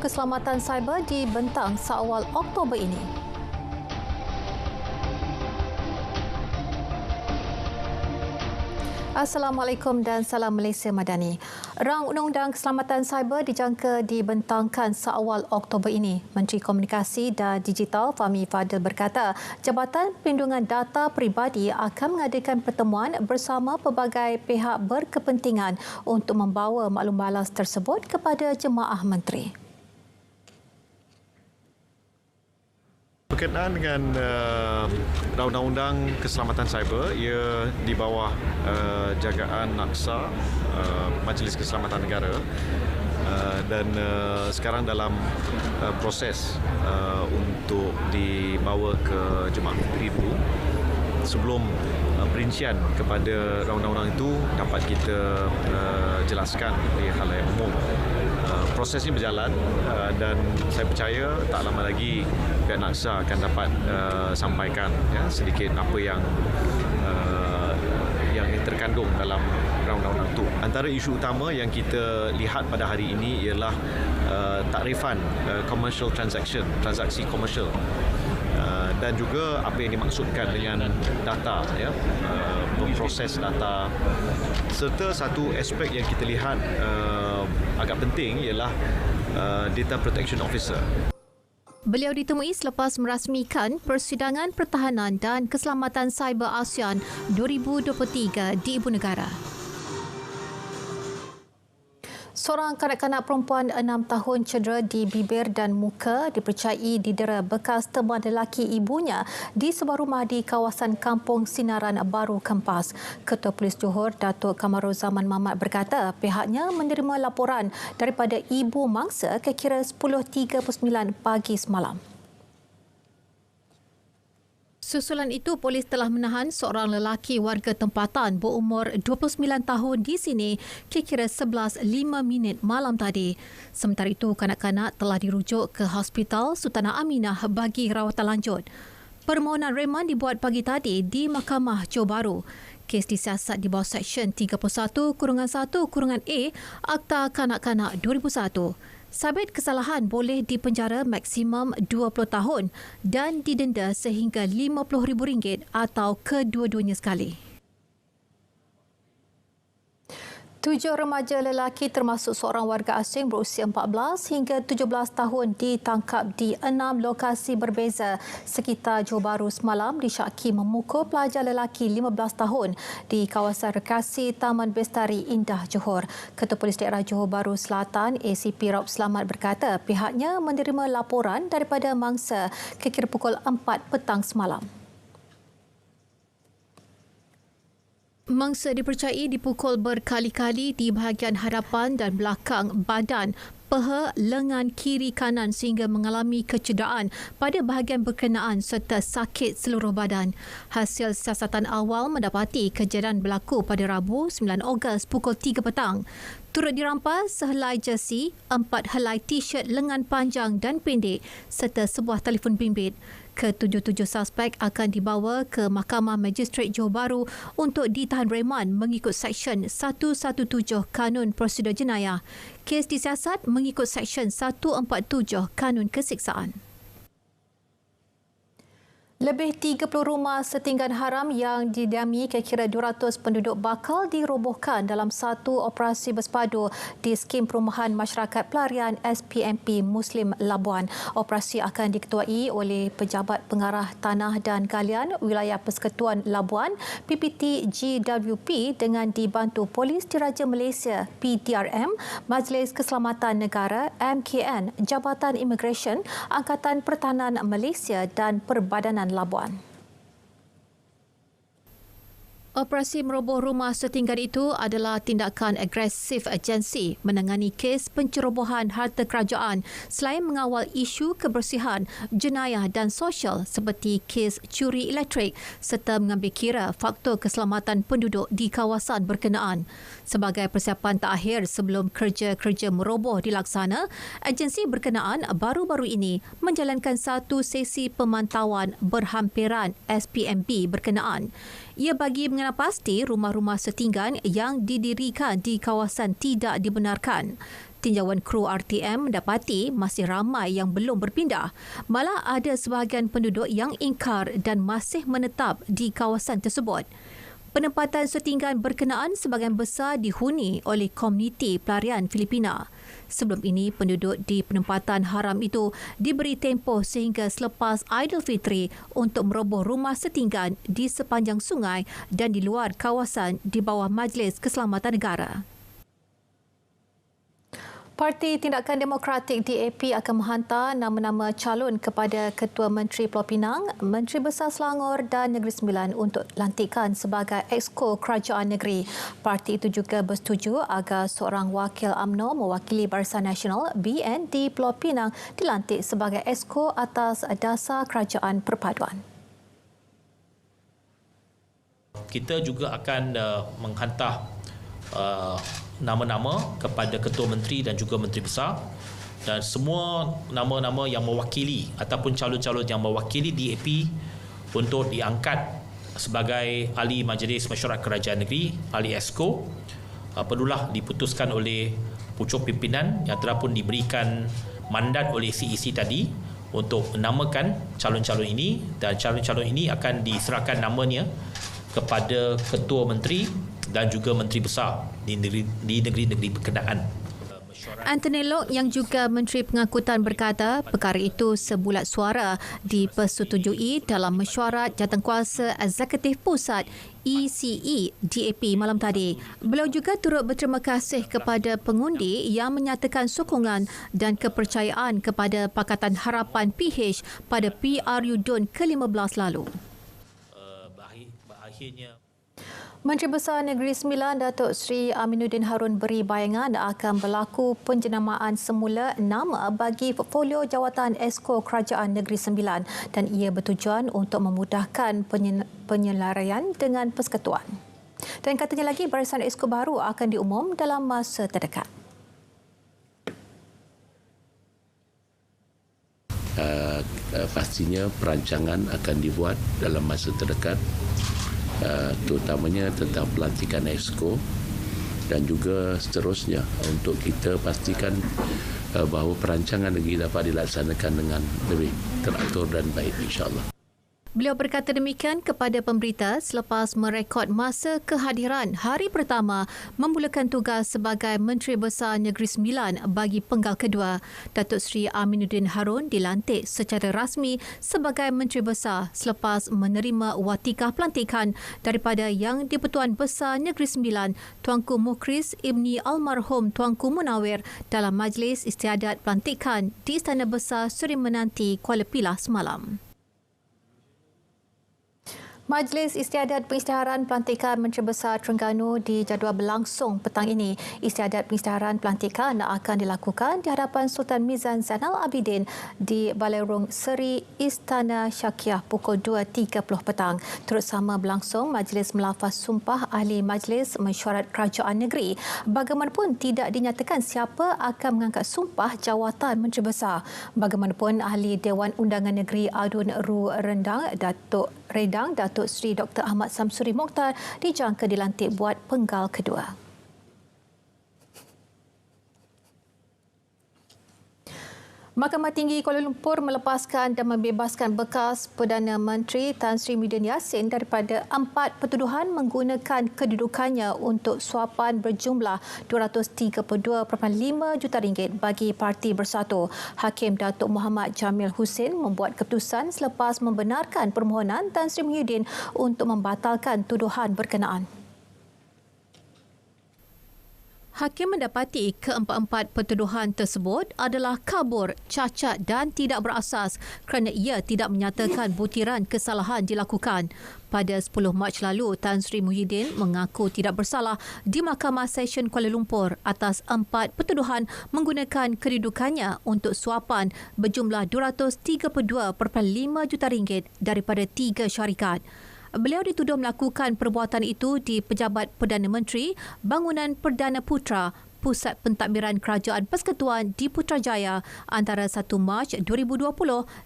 keselamatan cyber dibentang seawal Oktober ini. Assalamualaikum dan salam Malaysia Madani. Rang Undang-Undang Keselamatan Cyber dijangka dibentangkan seawal Oktober ini. Menteri Komunikasi dan Digital Fahmi Fadil berkata, Jabatan Perlindungan Data Peribadi akan mengadakan pertemuan bersama pelbagai pihak berkepentingan untuk membawa maklum balas tersebut kepada jemaah menteri. Berkenaan dengan Undang-Undang Keselamatan Cyber, ia di bawah jagaan NAKSA, Majlis Keselamatan Negara, dan sekarang dalam proses untuk dibawa ke Jemaah Menteri dulu sebelum perincian kepada undang-undang itu dapat kita jelaskan di khalayak umum. Proses ini berjalan dan saya percaya tak lama lagi pihak NAKSA akan dapat sampaikan sedikit apa yang terkandung dalam undang-undang itu. Antara isu utama yang kita lihat pada hari ini ialah takrifan commercial transaction, transaksi komersial. Dan juga apa yang dimaksudkan dengan data, memproses data, serta satu aspek yang kita lihat agak penting ialah Data Protection Officer. Beliau ditemui selepas merasmikan Persidangan Pertahanan dan Keselamatan Cyber ASEAN 2023 di Ibu Negara. Seorang kanak-kanak perempuan 6 tahun cedera di bibir dan muka dipercayai didera bekas teman lelaki ibunya di sebuah rumah di kawasan Kampung Sinaran Baru Kempas. Ketua Polis Johor, Datuk Kamaruzaman Mamat berkata pihaknya menerima laporan daripada ibu mangsa kira 10.39 pagi semalam. Susulan itu, polis telah menahan seorang lelaki warga tempatan berumur 29 tahun di sini kira 11.05 malam tadi. Sementara itu, kanak-kanak telah dirujuk ke Hospital Sultanah Aminah bagi rawatan lanjut. Permohonan reman dibuat pagi tadi di Mahkamah Johor Bahru. Kes disiasat di bawah Seksyen 31-1-A Akta Kanak-Kanak 2001. Sabit kesalahan boleh dipenjara maksimum 20 tahun dan didenda sehingga RM50,000 atau kedua-duanya sekali. 7 remaja lelaki termasuk seorang warga asing berusia 14 hingga 17 tahun ditangkap di 6 lokasi berbeza sekitar Johor Bahru semalam disyaki memukul pelajar lelaki 15 tahun di kawasan rekreasi Taman Bestari Indah Johor. Ketua Polis Daerah Johor Bahru Selatan ACP Rob Selamat berkata pihaknya menerima laporan daripada mangsa kira pukul 4 petang semalam. Mangsa dipercayai dipukul berkali-kali di bahagian hadapan dan belakang badan, peha, lengan kiri kanan sehingga mengalami kecederaan pada bahagian berkenaan serta sakit seluruh badan. Hasil siasatan awal mendapati kejadian berlaku pada Rabu 9 Ogos pukul 3 petang. Turut dirampas sehelai jersey, 4 helai t-shirt lengan panjang dan pendek serta sebuah telefon bimbit. Ketujuh-tujuh suspek akan dibawa ke Mahkamah Magistrate Johor Bahru untuk ditahan reman mengikut Seksyen 117 Kanun Prosedur Jenayah. Kes disiasat mengikut Seksyen 147 Kanun Kesiksaan. Lebih 30 rumah setinggan haram yang didiami kira 200 penduduk bakal dirobohkan dalam satu operasi bersepadu di skim perumahan masyarakat pelarian SPMP Muslim Labuan. Operasi akan diketuai oleh Pejabat Pengarah Tanah dan Galian Wilayah Persekutuan Labuan PPT GWP dengan dibantu Polis Diraja Malaysia PDRM, Majlis Keselamatan Negara MKN, Jabatan Imigresen, Angkatan Pertahanan Malaysia dan Perbadanan Labuan. Operasi meroboh rumah setinggan itu adalah tindakan agresif agensi menangani kes pencerobohan harta kerajaan selain mengawal isu kebersihan, jenayah dan sosial seperti kes curi elektrik serta mengambil kira faktor keselamatan penduduk di kawasan berkenaan. Sebagai persiapan terakhir sebelum kerja-kerja meroboh dilaksana, agensi berkenaan baru-baru ini menjalankan satu sesi pemantauan berhampiran SPMP berkenaan. Ia bagi mengenal pasti rumah-rumah setinggan yang didirikan di kawasan tidak dibenarkan. Tinjauan kru RTM mendapati masih ramai yang belum berpindah. Malah ada sebahagian penduduk yang ingkar dan masih menetap di kawasan tersebut. Penempatan setinggan berkenaan sebahagian besar dihuni oleh komuniti pelarian Filipina. Sebelum ini, penduduk di penempatan haram itu diberi tempoh sehingga selepas Aidilfitri untuk meroboh rumah setinggan di sepanjang sungai dan di luar kawasan di bawah Majlis Keselamatan Negara. Parti Tindakan Demokratik DAP akan menghantar nama-nama calon kepada Ketua Menteri Pulau Pinang, Menteri Besar Selangor dan Negeri Sembilan untuk lantikan sebagai Exco Kerajaan Negeri. Parti itu juga bersetuju agar seorang wakil UMNO mewakili Barisan Nasional BN di Pulau Pinang dilantik sebagai Exco atas dasar kerajaan perpaduan. Kita juga akan menghantar nama-nama kepada Ketua Menteri dan juga Menteri Besar, dan semua nama-nama yang mewakili ataupun calon-calon yang mewakili DAP untuk diangkat sebagai Ahli Majlis Mesyuarat Kerajaan Negeri, Ahli Exco, perlulah diputuskan oleh pucuk pimpinan yang telah pun diberikan mandat oleh CEC tadi untuk menamakan calon-calon ini, dan calon-calon ini akan diserahkan namanya kepada Ketua Menteri dan juga Menteri Besar di negeri-negeri berkenaan. Anthony Loke yang juga Menteri Pengangkutan berkata perkara itu sebulat suara dipersetujui dalam mesyuarat jawatankuasa Eksekutif Pusat ECE DAP malam tadi. Beliau juga turut berterima kasih kepada pengundi yang menyatakan sokongan dan kepercayaan kepada Pakatan Harapan PH pada PRU DUN ke-15 lalu. Menteri Besar Negeri Sembilan Datuk Seri Aminuddin Harun beri bayangan akan berlaku penjenamaan semula nama bagi portfolio jawatan Exco Kerajaan Negeri Sembilan dan ia bertujuan untuk memudahkan penyelarian dengan persekutuan. Dan katanya lagi barisan Exco baru akan diumum dalam masa terdekat. Pastinya perancangan akan dibuat dalam masa terdekat, terutamanya tentang pelantikan Exco dan juga seterusnya untuk kita pastikan bahawa perancangan negeri dapat dilaksanakan dengan lebih teratur dan baik, insya-Allah. Beliau berkata demikian kepada pemberita selepas merekod masa kehadiran hari pertama memulakan tugas sebagai Menteri Besar Negeri Sembilan bagi penggal kedua. Datuk Seri Aminuddin Harun dilantik secara rasmi sebagai Menteri Besar selepas menerima watikah pelantikan daripada Yang di-Pertuan Besar Negeri Sembilan Tuanku Mukhris Ibni Almarhum Tuanku Munawir dalam Majlis Istiadat Pelantikan di Istana Besar Seri Menanti, Kuala Pilah semalam. Majlis Istiadat Pengisytiharan Pelantikan Menteri Besar Terengganu dijadual berlangsung petang ini. Istiadat pengisytiharan pelantikan akan dilakukan di hadapan Sultan Mizan Zainal Abidin di Balerung Seri Istana Syakiah pukul 2.30 petang. Turut sama berlangsung Majlis Melafaz Sumpah Ahli Majlis Mesyuarat Kerajaan Negeri. Bagaimanapun tidak dinyatakan siapa akan mengangkat sumpah jawatan Menteri Besar. Bagaimanapun Ahli Dewan Undangan Negeri Adun Ru Rendang Datuk Seri Dr. Ahmad Samsuri Mokhtar dijangka dilantik buat penggal kedua. Mahkamah Tinggi Kuala Lumpur melepaskan dan membebaskan bekas Perdana Menteri Tan Sri Muhyiddin Yassin daripada 4 pertuduhan menggunakan kedudukannya untuk suapan berjumlah RM232.5 juta bagi Parti Bersatu. Hakim Datuk Muhammad Jamil Hussein membuat keputusan selepas membenarkan permohonan Tan Sri Muhyiddin untuk membatalkan tuduhan berkenaan. Hakim mendapati keempat-empat pertuduhan tersebut adalah kabur, cacat dan tidak berasas kerana ia tidak menyatakan butiran kesalahan dilakukan. Pada 10 Mac lalu, Tan Sri Muhyiddin mengaku tidak bersalah di Mahkamah Session Kuala Lumpur atas 4 pertuduhan menggunakan kedudukannya untuk suapan berjumlah RM232.5 juta daripada 3 syarikat. Beliau dituduh melakukan perbuatan itu di Pejabat Perdana Menteri, Bangunan Perdana Putra, Pusat Pentadbiran Kerajaan Persekutuan di Putrajaya antara 1 Mac 2020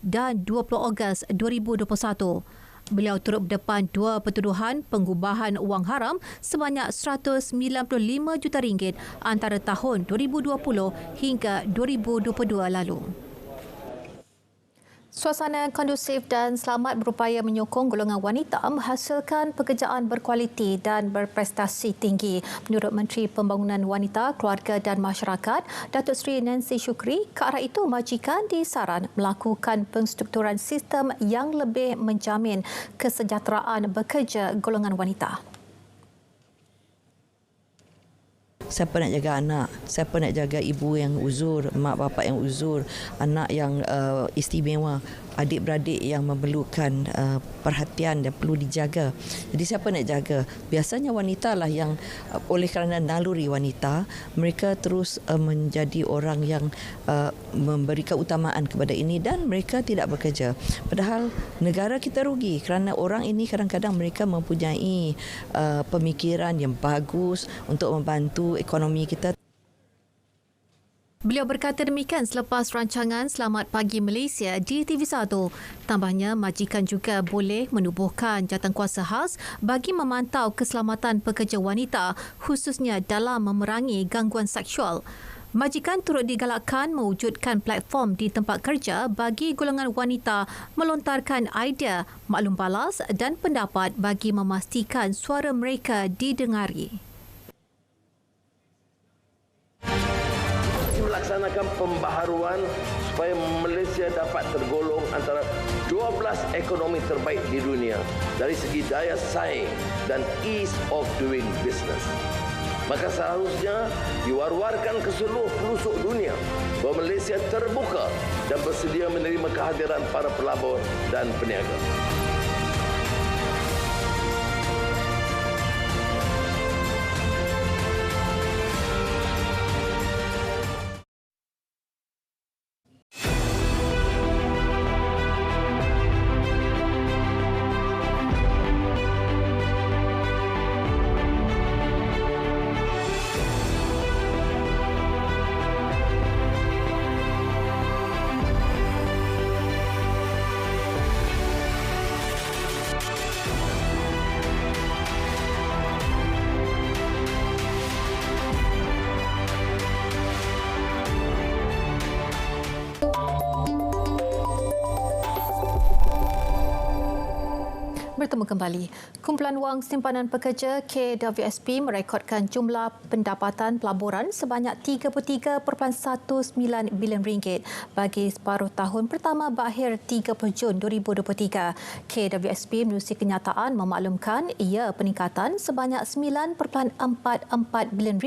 dan 20 Ogos 2021. Beliau turut berdepan dua pertuduhan pengubahan wang haram sebanyak RM195 juta antara tahun 2020 hingga 2022 lalu. Suasana kondusif dan selamat berupaya menyokong golongan wanita menghasilkan pekerjaan berkualiti dan berprestasi tinggi. Menurut Menteri Pembangunan Wanita, Keluarga dan Masyarakat, Datuk Seri Nancy Shukri, ke arah itu majikan disaran melakukan penstrukturan sistem yang lebih menjamin kesejahteraan bekerja golongan wanita. Siapa nak jaga anak? Siapa nak jaga ibu yang uzur, mak bapak yang uzur, anak yang istimewa, adik-beradik yang memerlukan perhatian dan perlu dijaga. Jadi siapa nak jaga? Biasanya wanita lah yang oleh kerana naluri wanita, mereka terus menjadi orang yang memberikan utamaan kepada ini dan mereka tidak bekerja. Padahal negara kita rugi kerana orang ini kadang-kadang mereka mempunyai pemikiran yang bagus untuk membantu ekonomi kita. Beliau berkata demikian selepas rancangan Selamat Pagi Malaysia di TV1. Tambahnya, majikan juga boleh menubuhkan jawatankuasa khas bagi memantau keselamatan pekerja wanita, khususnya dalam memerangi gangguan seksual. Majikan turut digalakkan mewujudkan platform di tempat kerja bagi golongan wanita melontarkan idea, maklum balas dan pendapat bagi memastikan suara mereka didengari. Melaksanakan pembaharuan supaya Malaysia dapat tergolong antara 12 ekonomi terbaik di dunia dari segi daya saing dan ease of doing business. Maka seharusnya diwar-warkan ke seluruh pelosok dunia bahawa Malaysia terbuka dan bersedia menerima kehadiran para pelabur dan peniaga. Bertemu kembali. Kumpulan Wang Simpanan Pekerja KWSP merekodkan jumlah pendapatan pelaburan sebanyak RM33.19 bilion bagi separuh tahun pertama berakhir 30 Jun 2023. KWSP menerusi kenyataan memaklumkan ia peningkatan sebanyak RM9.44 bilion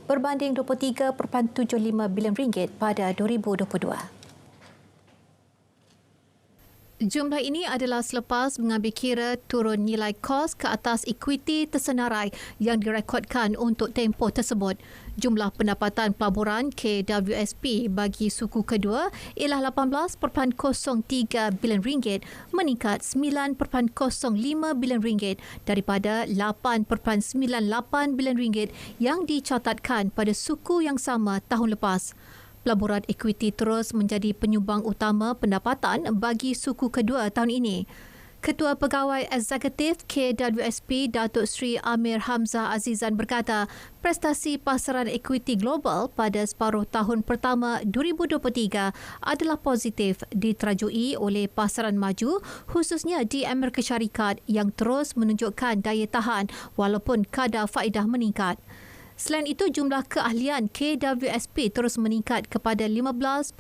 berbanding RM23.75 bilion pada 2022. Jumlah ini adalah selepas mengambil kira turun nilai kos ke atas ekuiti tersenarai yang direkodkan untuk tempoh tersebut. Jumlah pendapatan pelaburan KWSP bagi suku kedua ialah RM18.03 bilion meningkat RM9.05 bilion daripada RM8.98 bilion yang dicatatkan pada suku yang sama tahun lepas. Pelaburan ekuiti terus menjadi penyumbang utama pendapatan bagi suku kedua tahun ini. Ketua Pegawai Eksekutif KWSP Datuk Seri Amir Hamzah Azizan berkata, prestasi pasaran ekuiti global pada separuh tahun pertama 2023 adalah positif diterajui oleh pasaran maju khususnya di Amerika Syarikat yang terus menunjukkan daya tahan walaupun kadar faedah meningkat. Selain itu, jumlah keahlian KWSP terus meningkat kepada 15.90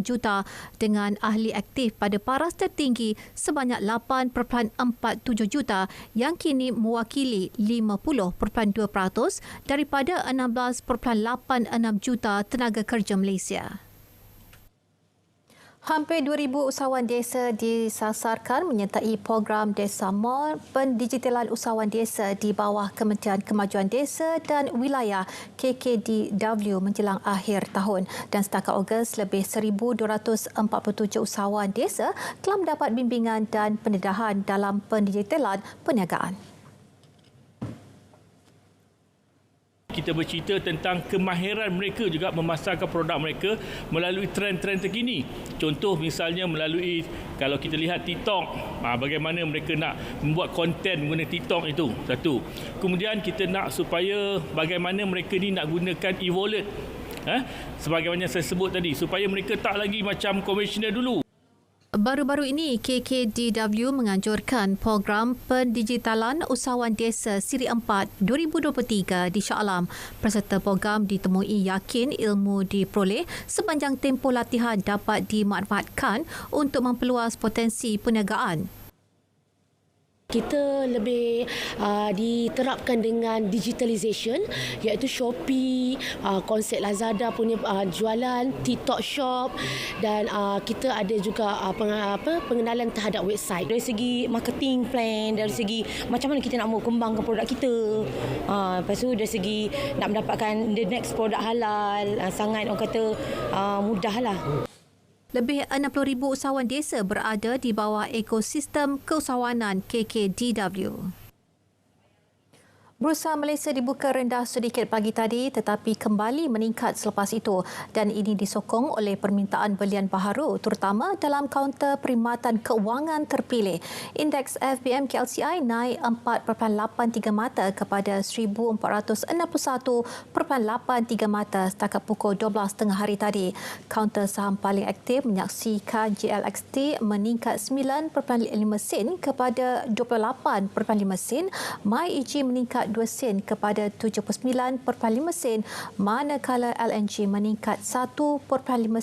juta dengan ahli aktif pada paras tertinggi sebanyak 8.47 juta yang kini mewakili 50.2% daripada 16.86 juta tenaga kerja Malaysia. Hampir 2,000 usahawan desa disasarkan menyertai program Desa Mall pendigitalan usahawan desa di bawah Kementerian Kemajuan Desa dan Wilayah KKDW menjelang akhir tahun. Dan setakat Ogos, lebih 1,247 usahawan desa telah mendapat bimbingan dan pendedahan dalam pendigitalan perniagaan. kita bercerita tentang kemahiran mereka juga memasarkan produk mereka melalui trend-trend terkini. Contoh misalnya melalui, kalau kita lihat TikTok, bagaimana mereka nak membuat konten menggunakan TikTok itu, satu. Kemudian kita nak supaya bagaimana mereka ni nak gunakan e-wallet, sebagaimana saya sebut tadi, supaya mereka tak lagi macam konvensional dulu. Baru-baru ini, KKDW menganjurkan program pendigitalan usahawan desa Siri 4 2023 di Shah Alam. Peserta program ditemui yakin ilmu diperoleh sepanjang tempoh latihan dapat dimanfaatkan untuk memperluas potensi perniagaan. Kita lebih diterapkan dengan digitalization, iaitu Shopee, konsep Lazada punya jualan, TikTok Shop, dan kita ada juga pengenalan terhadap website. Dari segi marketing plan, dari segi macam mana kita nak mau kembangkan produk kita. Lepas tu dari segi nak mendapatkan the next produk halal, sangat orang kata mudahlah. Lebih 60,000 usahawan desa berada di bawah ekosistem keusahawanan KKDW. Bursa Malaysia dibuka rendah sedikit pagi tadi tetapi kembali meningkat selepas itu dan ini disokong oleh permintaan belian baharu terutama dalam kaunter perkhidmatan kewangan terpilih. Indeks FBM KLCI naik 4.83 mata kepada 1,461.83 mata setakat pukul 12.30 hari tadi. Kaunter saham paling aktif menyaksikan JLXT meningkat 9.5 sen kepada 28.5 sen, MyEG meningkat 2 sen kepada 79.5 sen, manakala LNG meningkat 1.5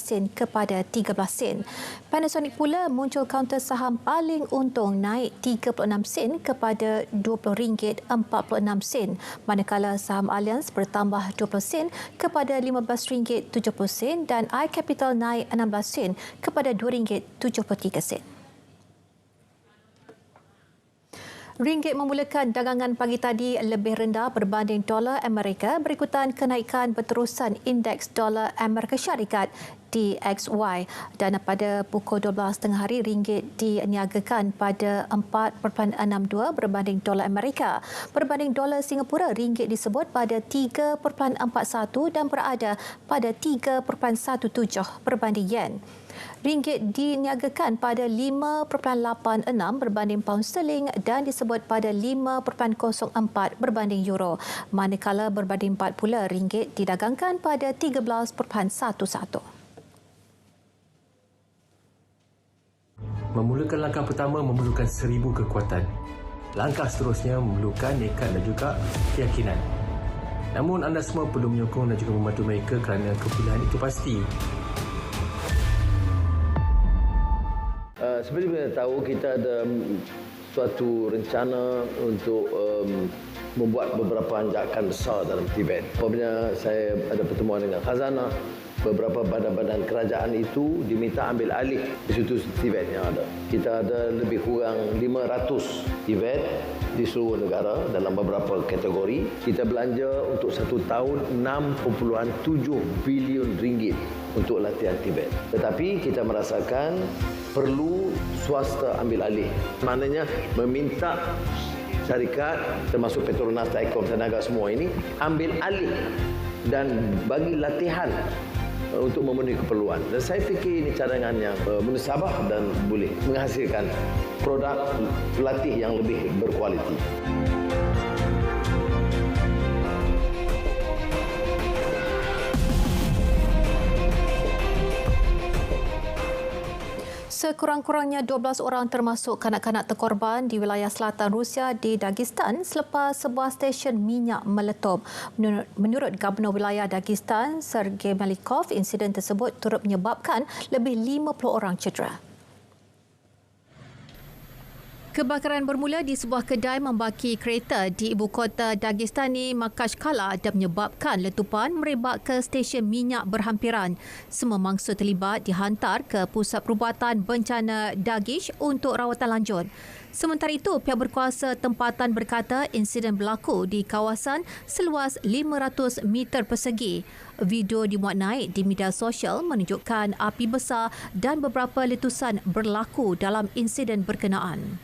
sen kepada 13 sen. Panasonic pula muncul kaunter saham paling untung naik 36 sen kepada RM20.46, manakala saham Allianz bertambah 20 sen kepada RM15.70 dan iCapital naik 16 sen kepada RM2.73. Ringgit memulakan dagangan pagi tadi lebih rendah berbanding dolar Amerika berikutan kenaikan berterusan indeks dolar Amerika Syarikat DXY dan pada pukul 12.30 hari ringgit diniagakan pada 4.62 berbanding dolar Amerika. Berbanding dolar Singapura, ringgit disebut pada 3.41 dan berada pada 3.17 berbanding yen. Ringgit diniagakan pada 5.86 berbanding pound sterling dan disebut pada 5.04 berbanding euro. Manakala berbanding 4 pula ringgit didagangkan pada 13.11. Memulakan langkah pertama memerlukan 1000 kekuatan. Langkah seterusnya memerlukan nekat dan juga keyakinan. Namun anda semua perlu menyokong dan juga membantu mereka kerana kepilihan itu pasti. Seperti kita tahu, kita ada suatu rencana untuk membuat beberapa anjakan besar dalam Tibet. Apabila saya ada pertemuan dengan Khazanah, beberapa badan-badan kerajaan itu diminta ambil alih institusi Tibet yang ada. Kita ada lebih kurang 500 Tibet di seluruh negara dalam beberapa kategori. Kita belanja untuk satu tahun 6.7 bilion ringgit untuk latihan Tibet. Tetapi kita merasakan perlu swasta ambil alih. Maknanya meminta syarikat termasuk Petronas, Taikom, Tenaga semua ini ambil alih dan bagi latihan untuk memenuhi keperluan. Dan saya fikir ini cadangan yang munasabah dan boleh menghasilkan produk pelatih yang lebih berkualiti. Sekurang-kurangnya 12 orang termasuk kanak-kanak terkorban di wilayah selatan Rusia di Dagestan selepas sebuah stesen minyak meletup. Menurut Gubernur wilayah Dagestan, Sergei Melikov, insiden tersebut turut menyebabkan lebih 50 orang cedera. Kebakaran bermula di sebuah kedai membaki kereta di ibu kota Dagestani Makashkala dan menyebabkan letupan merebak ke stesen minyak berhampiran. Semua mangsa terlibat dihantar ke Pusat Perubatan Bencana Dagish untuk rawatan lanjut. Sementara itu, pihak berkuasa tempatan berkata insiden berlaku di kawasan seluas 500 meter persegi. Video dimuat naik di media sosial menunjukkan api besar dan beberapa letusan berlaku dalam insiden berkenaan.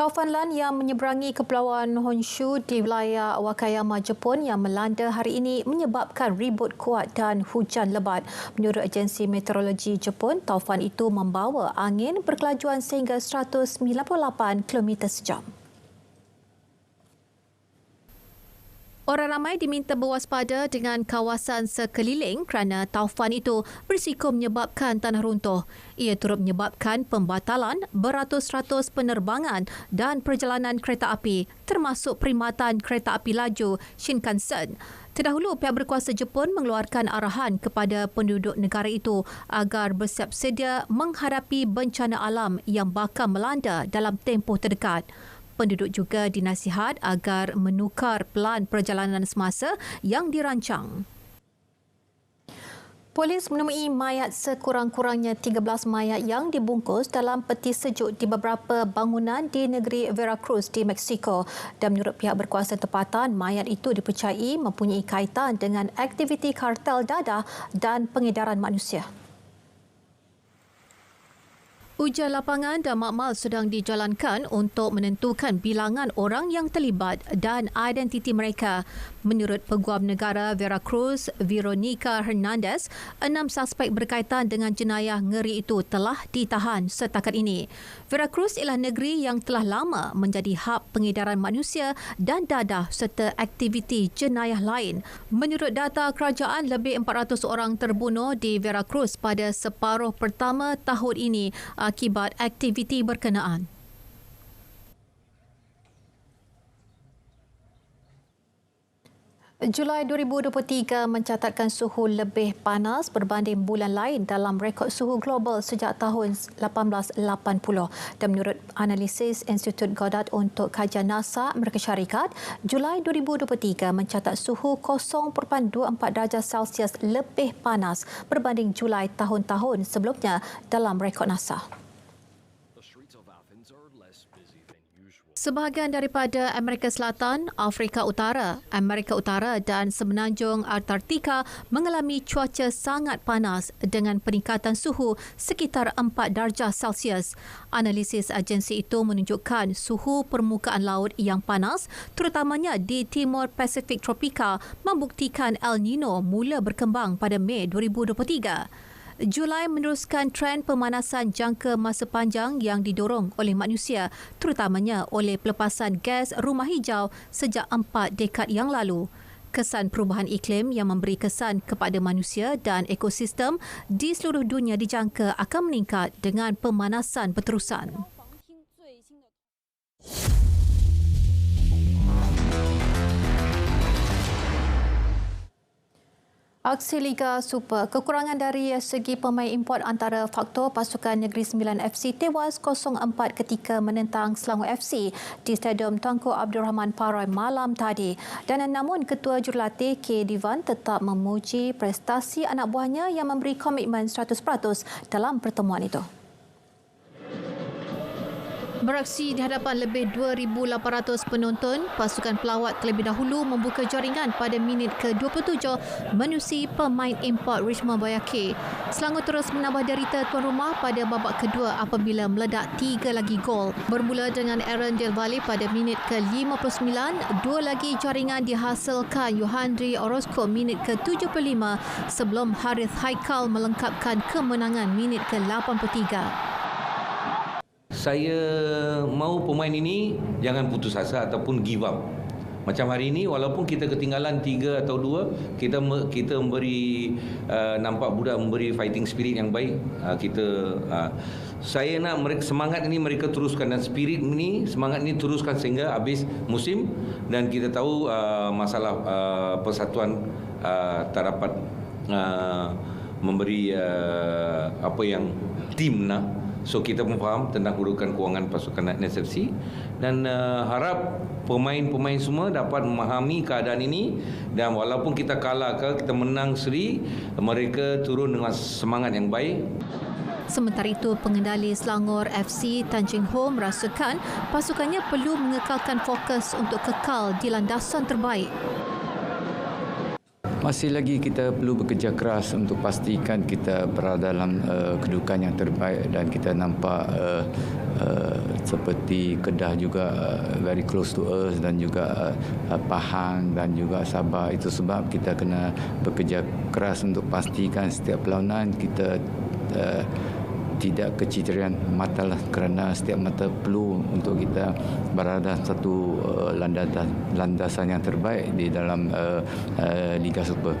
Taufan Lan yang menyeberangi Kepulauan Honshu di wilayah Wakayama, Jepun yang melanda hari ini menyebabkan ribut kuat dan hujan lebat. Menurut agensi meteorologi Jepun, taufan itu membawa angin berkelajuan sehingga 198 km sejam. Orang ramai diminta berwaspada dengan kawasan sekeliling kerana taufan itu berisiko menyebabkan tanah runtuh. Ia turut menyebabkan pembatalan beratus-ratus penerbangan dan perjalanan kereta api, termasuk perkhidmatan kereta api laju Shinkansen. Terdahulu, pihak berkuasa Jepun mengeluarkan arahan kepada penduduk negara itu agar bersiap sedia menghadapi bencana alam yang bakal melanda dalam tempoh terdekat. Penduduk juga dinasihat agar menukar pelan perjalanan semasa yang dirancang. Polis menemui mayat sekurang-kurangnya 13 mayat yang dibungkus dalam peti sejuk di beberapa bangunan di negeri Veracruz di Mexico. Dan menurut pihak berkuasa tempatan, mayat itu dipercayai mempunyai kaitan dengan aktiviti kartel dadah dan pengedaran manusia. Ujian lapangan dan makmal sedang dijalankan untuk menentukan bilangan orang yang terlibat dan identiti mereka. Menurut Peguam Negara Veracruz, Veronica Hernandez, 6 suspek berkaitan dengan jenayah ngeri itu telah ditahan setakat ini. Veracruz ialah negeri yang telah lama menjadi hub pengedaran manusia dan dadah serta aktiviti jenayah lain. Menurut data kerajaan, lebih 400 orang terbunuh di Veracruz pada separuh pertama tahun ini akibat aktiviti berkenaan. Julai 2023 mencatatkan suhu lebih panas berbanding bulan lain dalam rekod suhu global sejak tahun 1880. Dan menurut analisis Institut Goddard untuk Kajian NASA Amerika Syarikat, Julai 2023 mencatat suhu 0.24 darjah Celsius lebih panas berbanding Julai tahun-tahun sebelumnya dalam rekod NASA. Sebahagian daripada Amerika Selatan, Afrika Utara, Amerika Utara dan semenanjung Antartika mengalami cuaca sangat panas dengan peningkatan suhu sekitar 4 darjah Celsius. Analisis agensi itu menunjukkan suhu permukaan laut yang panas, terutamanya di Timur Pasifik tropika, membuktikan El Nino mula berkembang pada Mei 2023. Julai meneruskan trend pemanasan jangka masa panjang yang didorong oleh manusia, terutamanya oleh pelepasan gas rumah hijau sejak 4 dekad yang lalu. Kesan perubahan iklim yang memberi kesan kepada manusia dan ekosistem di seluruh dunia dijangka akan meningkat dengan pemanasan berterusan. Aksi Liga Super, kekurangan dari segi pemain import antara faktor pasukan Negeri Sembilan FC tewas 0-4 ketika menentang Selangor FC di Stadium Tunku Abdul Rahman Parai malam tadi. Dan namun Ketua Jurulatih K. Divan tetap memuji prestasi anak buahnya yang memberi komitmen 100% dalam pertemuan itu. Beraksi di hadapan lebih 2,800 penonton, pasukan pelawat terlebih dahulu membuka jaringan pada minit ke-27 menerusi pemain import Richmond Boyake. Selangor terus menambah derita tuan rumah pada babak kedua apabila meledak 3 lagi gol. Bermula dengan Aaron Del Valle pada minit ke-59, 2 lagi jaringan dihasilkan Yohandri Orozco minit ke-75 sebelum Harith Haikal melengkapkan kemenangan minit ke-83. Saya mahu pemain ini jangan putus asa ataupun give up. Macam hari ini walaupun kita ketinggalan 3 atau 2, kita memberi nampak budak memberi fighting spirit yang baik. Saya nak semangat ini mereka teruskan dan spirit ini, semangat ini teruskan sehingga habis musim. Dan kita tahu masalah persatuan tak dapat memberi apa yang tim nak. So kita pun faham tentang kedudukan kewangan pasukan NSFC dan harap pemain-pemain semua dapat memahami keadaan ini dan walaupun kita kalah ke kita menang seri, mereka turun dengan semangat yang baik. Sementara itu, pengendali Selangor FC Tan Cheng Ho merasakan pasukannya perlu mengekalkan fokus untuk kekal di landasan terbaik. Masih lagi kita perlu bekerja keras untuk pastikan kita berada dalam kedudukan yang terbaik dan kita nampak seperti Kedah juga very close to us, dan juga Pahang dan juga Sabah. Itu sebab kita kena bekerja keras untuk pastikan setiap perlawanan kita tidak kecederaan mata lah, kerana setiap mata perlu untuk kita berada satu landasan yang terbaik di dalam Liga Super.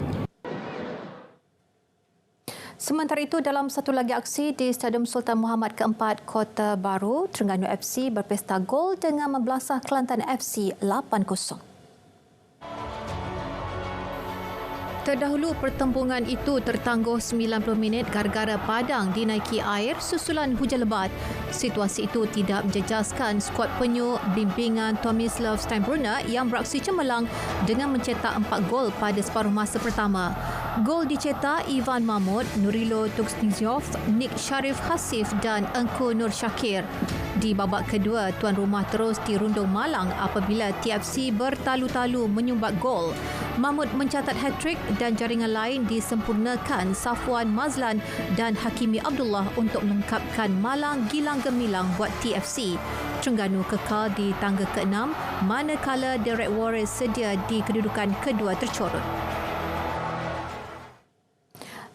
Sementara itu, dalam satu lagi aksi di Stadium Sultan Muhammad Keempat, Kota Baru, Terengganu FC berpesta gol dengan membelasah Kelantan FC 8-0. Terdahulu pertembungan itu tertangguh 90 minit gara-gara padang dinaiki air susulan hujan lebat. Situasi itu tidak menjejaskan skuad penyu bimbingan Tomislav Steinbrunner yang beraksi cemerlang dengan mencetak 4 gol pada separuh masa pertama. Gol dicetak Ivan Mahmud, Nurilo Tuksniziov, Nick Sharif Hasif dan Engku Nur Syakir. Di babak kedua, tuan rumah terus dirundung malang apabila TFC bertalu-talu menyumbat gol. Mahmud mencatat hat-trick dan jaringan lain disempurnakan Safwan Mazlan dan Hakimi Abdullah untuk melengkapkan malang gilang gemilang buat TFC. Terengganu kekal di tangga ke-6 manakala The Red Warriors sedia di kedudukan kedua tercorot.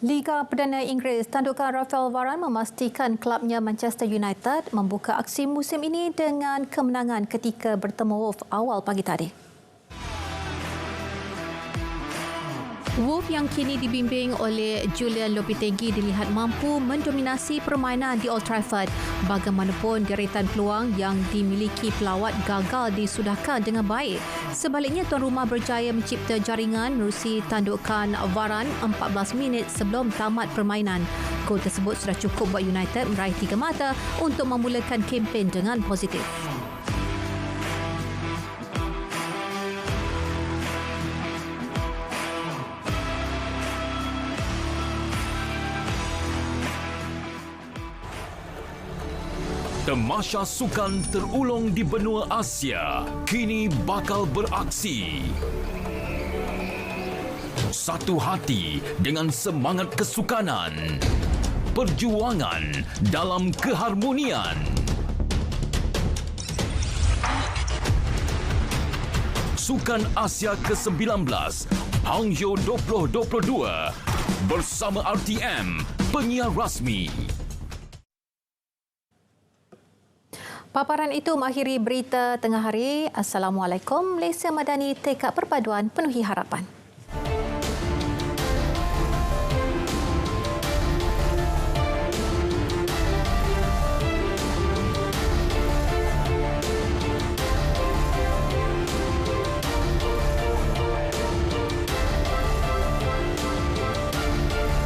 Liga Perdana Inggeris, tandukan Rafael Varane memastikan klubnya Manchester United membuka aksi musim ini dengan kemenangan ketika bertemu Wolves awal pagi tadi. Wolves yang kini dibimbing oleh Julian Lopetegui dilihat mampu mendominasi permainan di Old Trafford. Bagaimanapun, deretan peluang yang dimiliki pelawat gagal disudahkan dengan baik. Sebaliknya, tuan rumah berjaya mencipta jaringan menerusi tandukan Varane 14 minit sebelum tamat permainan. Gol tersebut sudah cukup buat United meraih 3 mata untuk memulakan kempen dengan positif. Tamasya sukan terulung di benua Asia kini bakal beraksi. Satu hati dengan semangat kesukanan. Perjuangan dalam keharmonian. Sukan Asia ke-19 Hangzhou 2022 bersama RTM, penyiar rasmi. Paparan itu mengakhiri berita tengah hari. Assalamualaikum. Malaysia Madani, tekad perpaduan penuhi harapan.